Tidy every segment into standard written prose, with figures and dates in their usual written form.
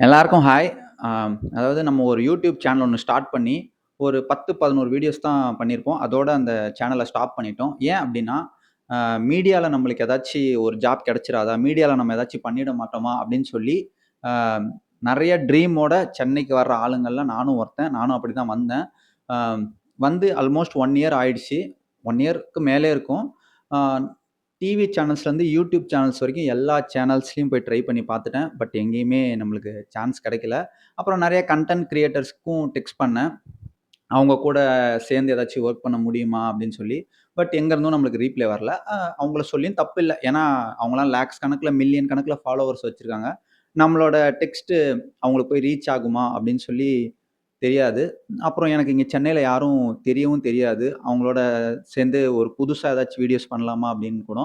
எல்லாருக்கும் ஹாய். அதாவது நம்ம ஒரு யூடியூப் சேனல் ஒண்ணு ஸ்டார்ட் பண்ணி, ஒரு 10, 11 வீடியோஸ் தான் பண்ணியிருப்போம். அதோட அந்த சேனல ஸ்டாப் பண்ணிட்டோம். ஏன் அப்டின்னா, அ மீடியால நம்மளுக்கு ஏதாச்சு ஒரு ஜாப் கிடைச்சிராதா? மீடியால நம்ம ஏதாச்சும் பண்ணிட மாட்டோமா? அப்டின்னு சொல்லி, அ நெறைய ட்ரீமோட சென்னைக்கு வர்ற ஆளுங்கள்ல நானும் ஒருத்தன். நானும் அப்படிதான் வந்தேன். அ வந்து ஆல்மோஸ்ட் 1 இயர் ஆயிடுச்சு. 1 இயர்க்கு மேலே இருக்கும். அ டிவி சேனல்ஸ்லேருந்து யூடியூப் சேனல்ஸ் வரைக்கும் எல்லா சேனல்ஸ்லயும் போய் ட்ரை பண்ணி பார்த்துட்டேன். பட் எங்கேயுமே நம்மளுக்கு சான்ஸ் கிடைக்கல. அப்புறம் நெறைய கன்டென்ட் கிரியேட்டர்ஸ்க்கும் டெக்ஸ்ட் பண்ணேன். அவங்க கூட சேர்ந்து ஏதாச்சும் ஒர்க் பண்ண முடியுமா? அப்படின்னு சொல்லி. பட் எங்க இருந்தும் நம்மளுக்கு ரீப்ளை வரல. அவங்கள சொல்லியும் தப்பில்ல. ஏன்னா, அவங்கலாம் லேக்ஸ் கணக்குல, மில்லியன் கணக்குல ஃபாலோவர்ஸ் வச்சிருக்காங்க. நம்மளோட டெக்ஸ்ட்டு அவங்களுக்கு போய் ரீச் ஆகுமா? அப்படின்னு சொல்லி தெரியாது. அப்புறம் எனக்கு இங்க சென்னையில யாரும் தெரியவும் தெரியாது. அவங்களோட சேர்ந்து ஒரு புதுசா ஏதாச்சும் வீடியோஸ் பண்ணலாமா அப்படின்னு கூட.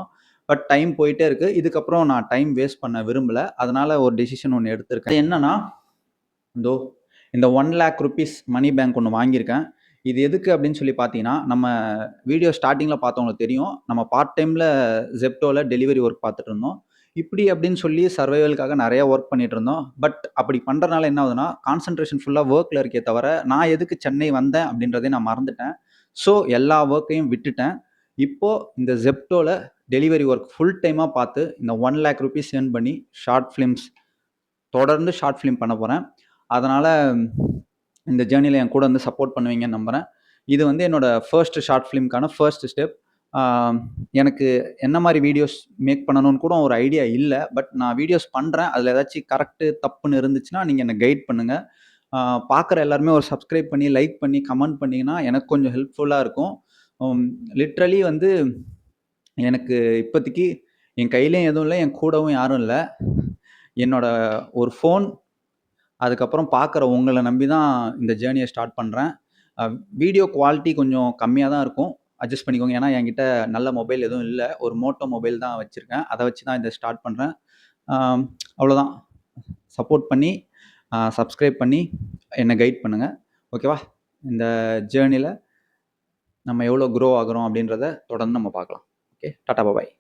பட் டைம் போயிட்டே இருக்கு. இதுக்கப்புறம் நான் டைம் வேஸ்ட் பண்ண விரும்பல. அதனால ஒரு டெசிஷன் ஒண்ணு எடுத்திருக்கேன். அது என்னன்னா, இதோ இந்த ₹1,00,000 மணி பேங்க் ஒண்ணு வாங்கியிருக்கேன். இது எதுக்கு அப்படின்னு சொல்லி பார்த்தீங்கன்னா, நம்ம வீடியோ ஸ்டார்ட்டிங்ல பார்த்தவங்களுக்கு தெரியும். நம்ம பார்ட் டைம்ல Zeptoல டெலிவரி ஒர்க் பார்த்துட்டு இருந்தோம். இப்படி அப்படின்னு சொல்லி சர்வைவலுக்காக நெறைய ஒர்க் பண்ணிட்டு இருந்தோம். பட் அப்படி பண்றனால என்ன ஆகுதுன்னா, கான்சன்ட்ரேஷன் ஃபுல்லா வொர்க்ல இருக்கே தவிர, நான் எதுக்கு சென்னை வந்தேன் அப்படின்றதே நான் மறந்துட்டேன். ஸோ எல்லா வொர்க்கையும் விட்டுட்டேன். இப்போ இந்த Zeptoல டெலிவரி ஒர்க் ஃபுல் டைமா பார்த்து இந்த ₹1,00,000 ஏர்ன் பண்ணி ஷார்ட் ஃபிலிம்ஸ் தொடர்ந்து ஷார்ட் ஃபிலிம் பண்ண போறேன். அதனால இந்த ஜர்னில என் கூட வந்து சப்போர்ட் பண்ணுவீங்கன்னு நம்புறேன். இது வந்து என்னோட ஃபர்ஸ்ட் ஷார்ட் ஃபிலிம்க்கான ஃபர்ஸ்ட் ஸ்டெப். ஆ எனக்கு என்ன மாரி வீடியோஸ் மேக் பண்ணணும்னு கூட ஒரு ஐடியா இல்ல. பட் நான் வீடியோஸ் பண்றேன். அதுல ஏதாச்சும் கரெக்ட்டு, தப்புன்னு இருந்துச்சுன்னா, நீங்க என்ன கைட் பண்ணுங்க. ஆ பார்க்குற எல்லாருமே ஒரு சப்ஸ்கிரைப் பண்ணி, லைக் பண்ணி, கமெண்ட் பண்ணீங்கன்னா, எனக்கு கொஞ்சம் ஹெல்ப்ஃபுல்லா இருக்கும். ம் லிட்ரலி வந்து எனக்கு இப்போதைக்கு என் கையிலயும் எதுவும் இல்ல. என் கூடவும் யாரும் இல்ல. என்னோட ஒரு ஃபோன், அதுக்கப்புறம் பார்க்குற உங்கள நம்பி தான் இந்த ஜர்னிய ஸ்டார்ட் பண்றேன். அ வீடியோ குவாலிட்டி கொஞ்சம் கம்மியா தான் இருக்கும். அட்ஜஸ்ட் பண்ணிக்கோங்க. ஏன்னா, என்கிட்ட நல்ல மொபைல் எதுவும் இல்ல. ஒரு மோட்டோ மொபைல் தான் வச்சிருக்கேன். அத வச்சு தான் இத ஸ்டார்ட் பண்றேன். அவ்வளோதான். சப்போர்ட் பண்ணி, சப்ஸ்கிரைப் பண்ணி என்ன கைட் பண்ணுங்க. ஓகேவா? இந்த ஜர்னில நம்ம எவ்வளோ குரோ ஆகுறோம் அப்படின்றத தொடர்ந்து நம்ம பார்க்கலாம். ஓகே. டாடா பாய்.